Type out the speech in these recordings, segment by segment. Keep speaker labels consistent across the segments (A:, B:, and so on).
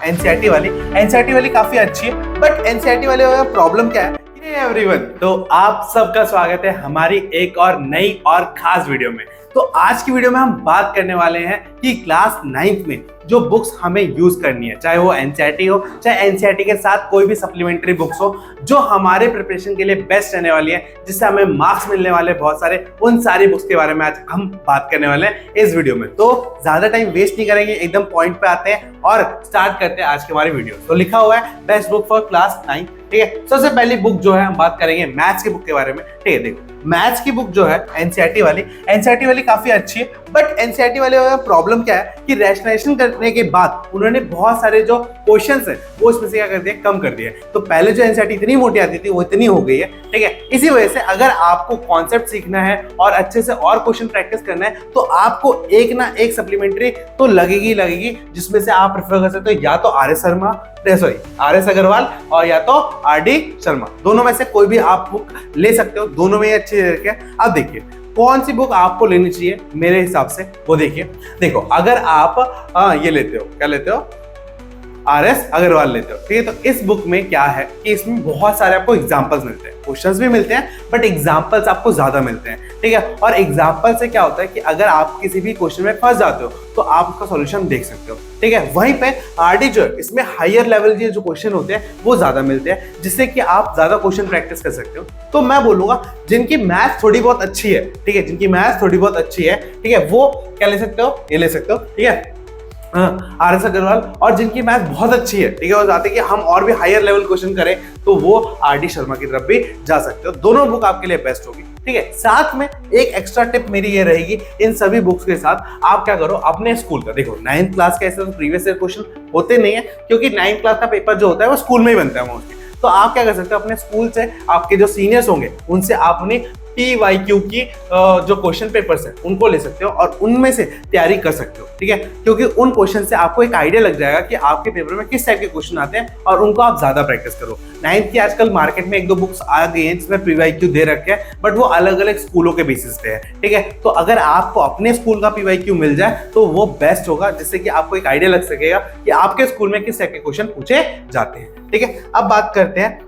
A: NCERT वाली। NCERT वाली काफी अच्छी है, बट एनसीईआरटी वाले का प्रॉब्लम क्या है? एवरीवन, तो आप सबका स्वागत है हमारी एक और नई और खास वीडियो में। तो आज की वीडियो में हम बात करने वाले हैं कि क्लास 9th में जो बुक्स हमें यूज करनी है, चाहे वो एनसीईआरटी हो, चाहे एनसीईआरटी के साथ कोई भी सप्लीमेंट्री बुक्स हो, जो हमारे प्रिपरेशन के लिए बेस्ट रहने वाली है, जिससे हमें मार्क्स मिलने वाले बहुत सारे, उन सारी बुक्स के बारे में आज हम बात करने वाले हैं इस वीडियो में। तो ज्यादा टाइम वेस्ट नहीं करेंगे, एकदम पॉइंट पे आते हैं और स्टार्ट करते हैं आज की हमारी वीडियो। तो लिखा हुआ है बेस्ट बुक फॉर क्लास 9, ठीक है। सबसे पहली बुक जो है हम बात करेंगे मैथ्स की बुक के बारे में, ठीक है। देखो मैथ्स की बुक जो है एनसीईआरटी वाली काफी अच्छी है, बट एनसीईआरटी वाले का प्रॉब्लम क्या है कि रैशनलाइजेशन करने के बाद उन्होंने बहुत सारे जो क्वेश्चंस है वो इसमें से क्या कर दिया, कम कर दिया है। तो पहले जो एनसीईआरटी इतनी मोटी आती थी वो इतनी हो गई है, ठीक है। इसी वजह से अगर आपको कॉन्सेप्ट सीखना है और अच्छे से और क्वेश्चन प्रैक्टिस करना है तो आपको एक ना एक सप्लीमेंट्री तो लगेगी, जिसमें से आप प्रेफर कर सकते हो या तो आर एस अग्रवाल और या तो आर.डी. शर्मा, दोनों में से कोई भी आप बुक ले सकते हो, दोनों में अच्छी रखे। अब देखिए कौन सी बुक आपको लेनी चाहिए मेरे हिसाब से, वो देखिए। देखो अगर आप ये लेते हो, क्या लेते हो, आर.एस. अग्रवाल लेते हो, ठीक है। तो इस बुक में क्या है कि इसमें बहुत सारे आपको एग्जांपल्स मिलते हैं, क्वेश्चंस भी मिलते हैं बट एग्जांपल्स आपको ज्यादा मिलते हैं, ठीक है। और एग्जांपल से क्या होता है कि अगर आप किसी भी क्वेश्चन में फंस जाते हो तो आप उसका सॉल्यूशन देख सकते हो, ठीक है। वहीं पे आर.डी. जो है इसमें हायर लेवल के जो क्वेश्चन होते हैं वो ज्यादा मिलते हैं, जिससे कि आप ज्यादा क्वेश्चन प्रैक्टिस कर सकते हो। तो मैं बोलूंगा जिनकी मैथ थोड़ी बहुत अच्छी है, ठीक है, जिनकी मैथ थोड़ी बहुत अच्छी है, ठीक है, वो क्या ले सकते हो, ये ले सकते हो, ठीक है, आर.एस. अग्रवाल। और जिनकी मैथ बहुत अच्छी है, ठीक है, वो चाहते हैं कि हम और भी हायर लेवल क्वेश्चन करें, तो वो आर.डी. शर्मा की तरफ भी जा सकते हो। दोनों बुक आपके लिए बेस्ट होगी, ठीक है। साथ में एक एक्स्ट्रा टिप मेरी ये रहेगी, इन सभी बुक्स के साथ आप क्या करो, अपने स्कूल का देखो 9th क्लास का ऐसे तो प्रीवियस ईयर क्वेश्चन होते नहीं है, क्योंकि 9th क्लास का पेपर जो होता है वो स्कूल में ही बनता है मोस्टली। तो आप क्या कर सकते हो, अपने स्कूल से आपके जो सीनियर्स होंगे उनसे आप अपनी PYQ की जो क्वेश्चन पेपर्स हैं उनको ले सकते हो और उनमें से तैयारी कर सकते हो, ठीक है। क्योंकि उन क्वेश्चन से आपको एक आइडिया लग जाएगा कि आपके पेपर में किस टाइप के क्वेश्चन आते हैं और उनको आप ज्यादा प्रैक्टिस करो। 9th की आजकल मार्केट में 1-2 बुक्स आ गई हैं जिसमें PYQ दे रखे हैं, बट वो अलग अलग स्कूलों के बेसिस पे है, ठीक है। तो अगर आपको अपने स्कूल का PYQ मिल जाए तो वो बेस्ट होगा, जिससे कि आपको एक आइडिया लग सकेगा कि आपके स्कूल में किस टाइप के क्वेश्चन पूछे जाते हैं, ठीक है। अब बात करते हैं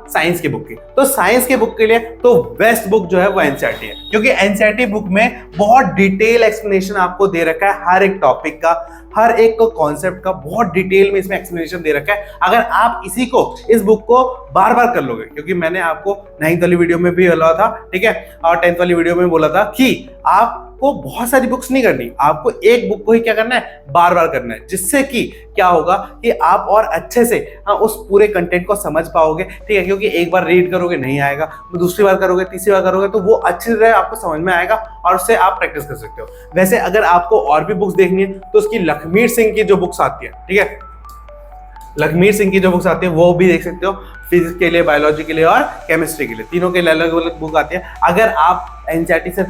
A: साइंस की बुक की। तो साइंस के बुक के लिए तो बेस्ट बुक जो है वो एनसीईआरटी है, क्योंकि एनसीईआरटी बुक में बहुत डिटेल एक्सप्लेनेशन आपको दे रखा है हर एक टॉपिक का, हर एक कॉन्सेप्ट का बहुत डिटेल में इसमें एक्सप्लेनेशन दे रखा है। अगर आप इस बुक को बार बार कर लोगे, क्योंकि मैंने आपको 9th वाली वीडियो में भी बोला था, ठीक है, और 10th वाली वीडियो में बोला था कि आपको बहुत सारी बुक्स नहीं करनी, आपको एक बुक को ही क्या करना है, बार बार करना है, जिससे कि क्या होगा कि आप और अच्छे से उस पूरे कंटेंट को समझ पाओगे, ठीक है। क्योंकि एक बार रीड करोगे नहीं आएगा, दूसरी बार करोगे, तीसरी बार करोगे तो वो अच्छी तरह आपको समझ में आएगा और उससे आप प्रैक्टिस कर सकते हो। वैसे अगर आपको और भी बुक्स देखनी है तो उसकी लखमीर सिंह की जो बुक्स आती है, ठीक है, लखमीर सिंह की जो बुक्स आती है वो भी देख सकते हो। फिजिक्स के लिए, बायोलॉजी के लिए और केमिस्ट्री के लिए, तीनों के लिए अलग अलग बुक आती है। अगर आप एनसीईआरटी से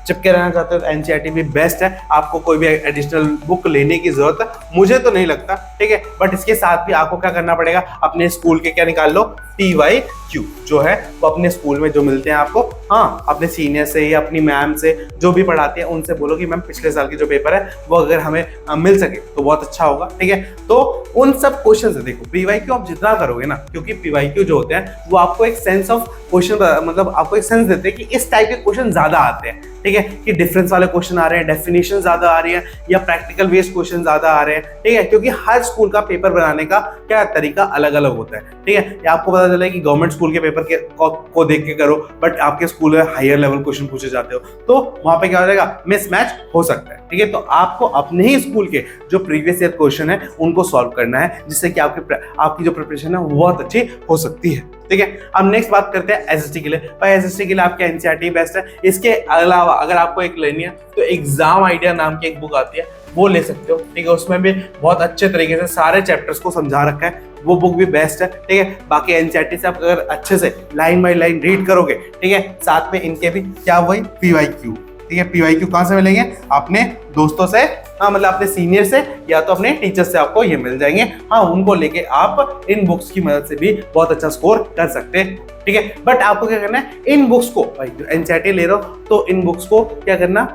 A: चिपके रहना चाहते हो तो एनसीईआरटी भी बेस्ट है, आपको कोई भी एडिशनल बुक लेने की जरूरत मुझे तो नहीं लगता, ठीक है। बट इसके साथ भी आपको क्या करना पड़ेगा, अपने स्कूल के क्या निकाल लो, PYQ जो है वो अपने स्कूल में जो मिलते हैं आपको, अपने सीनियर से या अपनी मैम से जो भी पढ़ाती है उनसे बोलो कि मैम पिछले साल की जो पेपर है वो अगर हमें मिल सके तो बहुत अच्छा होगा, ठीक है। तो उन सब क्वेश्चन से देखो PYQ आप जितना करोगे ना, क्योंकि PYQ जो होते हैं वो आपको एक सेंस ऑफ क्वेश्चन, मतलब आपको एक सेंस देते हैं कि इस टाइप के क्वेश्चन ज्यादा आते हैं, ठीक है, कि डिफरेंस वाले क्वेश्चन आ रहे हैं, डेफिनेशन ज्यादा आ रही है या प्रैक्टिकल बेस्ड क्वेश्चन ज्यादा आ रहे हैं, ठीक है। क्योंकि हर स्कूल का पेपर बनाने का क्या तरीका अलग अलग होता है, ठीक है। आपको पता चला कि गवर्नमेंट स्कूल के पेपर को देख के करो, बट आपके स्कूल में हायर लेवल क्वेश्चन पूछे जाते हो तो वहां पे क्या हो जाएगा, मिसमैच हो सकता है, ठीक है। तो आपको अपने ही स्कूल के जो प्रीवियस ईयर क्वेश्चन है उनको सॉल्व करना है, जिससे कि आपकी जो प्रिपरेशन है वो बहुत अच्छी हो सकती है, ठीक है। अब नेक्स्ट बात करते हैं एसएसटी के लिए। भाई एसएसटी के लिए आपके एनसीईआरटी बेस्ट है। इसके अलावा अगर आपको एक लेनी है तो एग्जाम आइडिया नाम की एक बुक आती है, वो ले सकते हो, ठीक है। उसमें भी बहुत अच्छे तरीके से सारे चैप्टर्स को समझा रखा है, वो बुक भी बेस्ट है, ठीक है। बाकी एनसीईआरटी से आप अगर अच्छे से लाइन बाय लाइन रीड करोगे, ठीक है, साथ में इनके भी क्या वही PYQ, ठीक है। PYQ कहाँ से मिलेंगे, अपने दोस्तों से, मतलब अपने सीनियर से या तो अपने टीचर से आपको ये मिल जाएंगे, उनको लेके आप इन बुक्स की मदद से भी बहुत अच्छा स्कोर कर सकते हैं, ठीक है। बट आपको क्या करना है, इन बुक्स को, भाई एनसीईआरटी ले रहे हो तो इन बुक्स को क्या करना,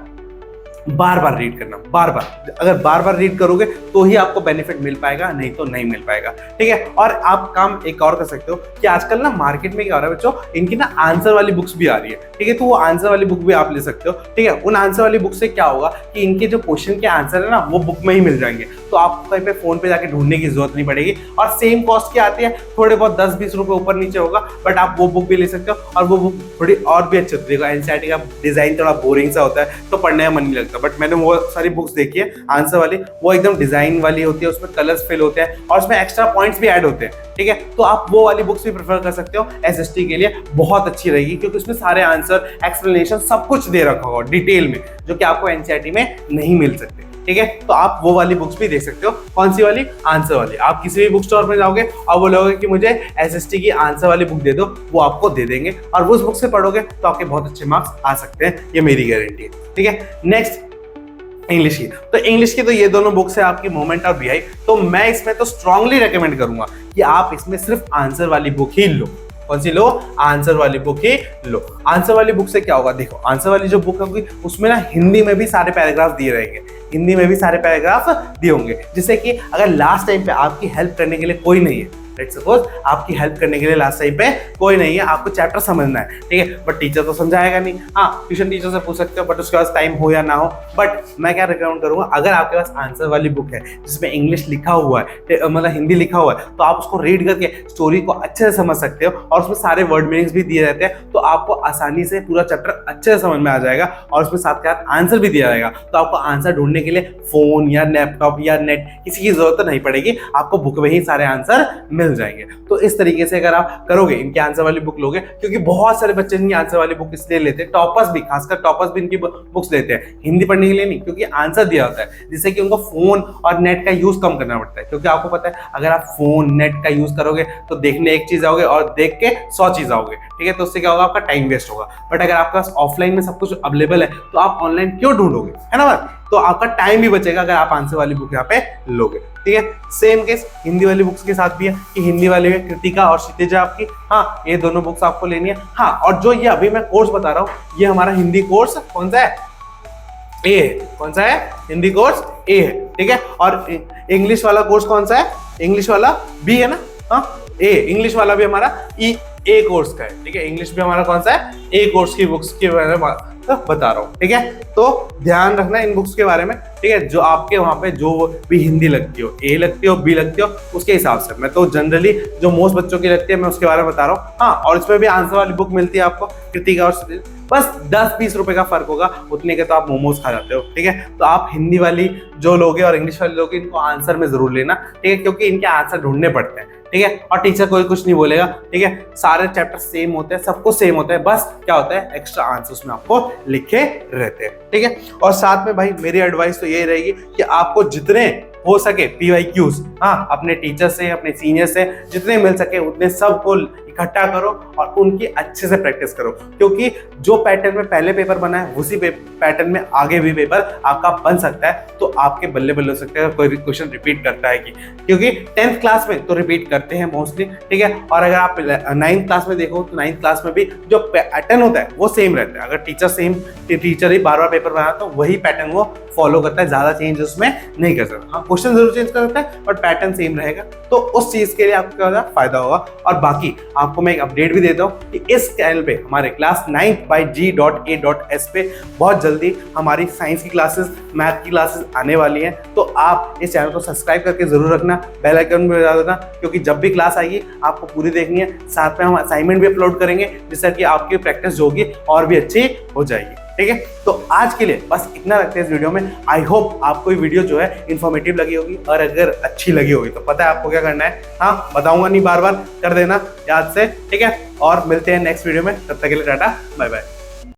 A: बार बार रीड करना, बार बार। अगर बार बार रीड करोगे तो ही आपको बेनिफिट मिल पाएगा, नहीं तो नहीं मिल पाएगा, ठीक है। और आप काम एक और कर सकते हो कि आजकल ना मार्केट में क्या हो रहा है बच्चों, इनकी ना आंसर वाली बुक्स भी आ रही है, ठीक है। तो वो आंसर वाली बुक भी आप ले सकते हो, ठीक है। उन आंसर वाली बुक से क्या होगा कि इनके जो क्वेश्चन के आंसर है ना वो बुक में ही मिल जाएंगे, तो आपको कहीं पे फोन पे जाके ढूंढने की जरूरत नहीं पड़ेगी। और सेम कॉस्ट की आती है, थोड़े बहुत 10-20 रुपए ऊपर नीचे होगा, बट आप वो बुक भी ले सकते हो। और वो बुक थोड़ी और भी अच्छी होती है। देखो एनसीईआरटी का डिजाइन थोड़ा बोरिंग सा होता है तो पढ़ने में मन नहीं लगता, बट मैंने वो सारी बुक्स देखी है आंसर वाली, वो एकदम डिजाइन वाली होती है, उसमें कलर्स फिल होते हैं और उसमें एक्स्ट्रा पॉइंट्स भी ऐड होते हैं, ठीक है। तो आप वो वाली बुक्स भी प्रेफर कर सकते हो, एसएसटी के लिए बहुत अच्छी रहेगी, क्योंकि उसमें सारे आंसर, एक्सप्लेनेशन सब कुछ दे रखा होगा डिटेल में, जो कि आपको एनसीईआरटी में नहीं मिल सकते, ठीक है। तो आप वो वाली बुक्स भी देख सकते हो। कौन सी वाली? आंसर वाली। आप किसी भी बुक स्टोर में जाओगे और बोलोगे कि मुझे एसएसटी की आंसर वाली बुक दे दो, वो आपको दे देंगे, और उस बुक से पढ़ोगे तो आपके बहुत अच्छे मार्क्स आ सकते हैं, ये मेरी गारंटी है, ठीक है। नेक्स्ट इंग्लिश की, तो इंग्लिश की तो ये दोनों बुक्स है आपकी, मोमेंट और बीआई। तो मैं इसमें तो स्ट्रांगली रेकमेंड करूंगा कि आप इसमें सिर्फ आंसर वाली बुक ही लो। कौन सी लो? आंसर वाली बुक ही लो। आंसर वाली बुक से क्या होगा, देखो आंसर वाली जो बुक होगी उसमें ना हिंदी में भी सारे पैराग्राफ दिए रहेंगे, हिंदी में भी सारे पैराग्राफ दिए होंगे, जिससे कि अगर लास्ट टाइम पे आपकी हेल्प करने के लिए कोई नहीं है, लेट्स सपोज आपकी हेल्प करने के लिए लास्ट टाइम पे कोई नहीं है, आपको चैप्टर समझना है, ठीक है, बट टीचर तो समझाएगा नहीं। हाँ, ट्यूशन टीचर से पूछ सकते हो, बट उसके पास टाइम हो या ना हो। बट मैं क्या रिकमेंड करूंगा, अगर आपके पास आंसर वाली बुक है जिसमें इंग्लिश लिखा हुआ है, मतलब हिंदी लिखा हुआ है, तो आप उसको रीड करके स्टोरी को अच्छे से समझ सकते हो, और उसमें सारे वर्ड मीनिंग्स भी दिए रहते हैं, तो आपको आसानी से पूरा चैप्टर अच्छे से समझ में आ जाएगा, और उसमें साथ के साथ आंसर भी दिया जाएगा। तो आपको आंसर ढूंढने के लिए फोन या लैपटॉप या नेट किसी की जरूरत नहीं पड़ेगी, आपको बुक में ही सारे आंसर मिल जाएंगे। तो इस तरीके से अगर आप करोगे, इनकी आंसर वाली बुक लोगे, क्योंकि बहुत सारे बच्चे इनकी आंसर वाली बुक इसलिए लेते हैं, टॉपर्स भी, खासकर टॉपर्स भी इनकी बुक्स लेते हैं, हिंदी पढ़ने के लिए नहीं, क्योंकि आंसर दिया होता है, जिससे कि उनको फोन और नेट का यूज कम करना पड़ता है। क्योंकि आपको पता है अगर आप फोन नेट का यूज करोगे तो देखने एक चीज आओगे और देख के 100 चीज आओगे, ठीक है। तो उससे क्या होगा, आपका टाइम वेस्ट होगा। बट अगर आपके पास ऑफलाइन में सब कुछ अवेलेबल है तो आप ऑनलाइन क्यों ढूंढोगे, है ना बात। तो आपका टाइम भी बचेगा अगर आप आंसर वाली बुक यहाँ पे लोगे, ठीक है। सेम केस हिंदी वाली बुक्स के साथ भी है कि हिंदी वाली में कृतिका और क्षितिजा आपकी, हाँ, ये दोनों बुक्स आपको लेनी है। हाँ, और जो ये अभी मैं कोर्स बता रहा हूँ, ये हमारा हिंदी कोर्स कौन सा है? ए है। कौन सा है? हिंदी कोर्स ए है, ठीक है। और इंग्लिश वाला कोर्स कौन सा है? इंग्लिश वाला बी है ना, हाँ, ए। इंग्लिश वाला भी हमारा ए कोर्स का है, ठीक है। इंग्लिश भी हमारा कौन सा है? ए कोर्स की बुक्स के बारे में बता रहा हूँ, ठीक है। तो ध्यान रखना इन बुक्स के बारे में, ठीक है। जो आपके वहां पे जो भी हिंदी लगती हो, ए लगती हो, बी लगती हो, उसके हिसाब से। मैं तो जनरली जो मोस्ट बच्चों की लगती है मैं उसके बारे में बता रहा हूँ। हाँ, और इसमें भी आंसर वाली बुक मिलती है आपको, कृतिका और बस 10-20 रुपए का फर्क होगा, उतने के तो आप मोमोज खा जाते हो, ठीक है। तो आप हिंदी वाली जो लोगे और इंग्लिश वाली लोगे, इनको आंसर में जरूर लेना, ठीक है, क्योंकि इनके आंसर ढूंढने पड़ते हैं, ठीक है। और टीचर कोई कुछ नहीं बोलेगा, ठीक है। सारे चैप्टर सेम होते हैं, सब कुछ सेम होता है, बस क्या होता है एक्स्ट्रा आंसर उसमें आपको लिखे रहते हैं, ठीक है। और साथ में भाई मेरी एडवाइस तो यही रहेगी कि आपको जितने हो सके PYQs, हाँ, अपने टीचर से, अपने सीनियर से जितने मिल सके उतने सबको इकट्ठा करो और उनकी अच्छे से प्रैक्टिस करो, क्योंकि जो पैटर्न में पहले पेपर बना है उसी पैटर्न में आगे भी पेपर आपका बन सकता है। तो आपके बल्ले बल्ले हो सकते हैं कोई क्वेश्चन रिपीट करता है, क्योंकि 10th क्लास में तो रिपीट करते हैं मोस्टली, ठीक है। और अगर आप 9th क्लास में देखो तो 9th क्लास में भी जो पैटर्न होता है वो सेम रहता है। अगर टीचर ही बार बार पेपर बना तो वही पैटर्न वो फॉलो करता है, ज्यादा चेंज उसमें नहीं कर सकता। हाँ, क्वेश्चन जरूर चेंज कर सकता है बट पैटर्न सेम रहेगा, तो उस चीज के लिए आपको क्या फायदा होगा। और बाकी आपको मैं एक अपडेट भी देता हूँ कि इस चैनल पे हमारे क्लास 9th by G.A.S पे बहुत जल्दी हमारी साइंस की क्लासेस, मैथ की क्लासेस आने वाली हैं। तो आप इस चैनल को सब्सक्राइब करके जरूर रखना, बेल आइकन भी बजा देना, क्योंकि जब भी क्लास आएगी आपको पूरी देखनी है। साथ में हम असाइनमेंट भी अपलोड करेंगे, जिससे कि आपकी प्रैक्टिस जो होगी और भी अच्छी हो जाएगी, ठीक है। तो आज के लिए बस इतना रखते हैं इस वीडियो में। आई होप आपको ये वीडियो जो है इन्फॉर्मेटिव लगी होगी, और अगर अच्छी लगी होगी तो पता है आपको क्या करना है। हाँ, बताऊंगा नहीं, बार बार कर देना याद से, ठीक है। और मिलते हैं नेक्स्ट वीडियो में, तब तक के लिए टाटा बाय बाय।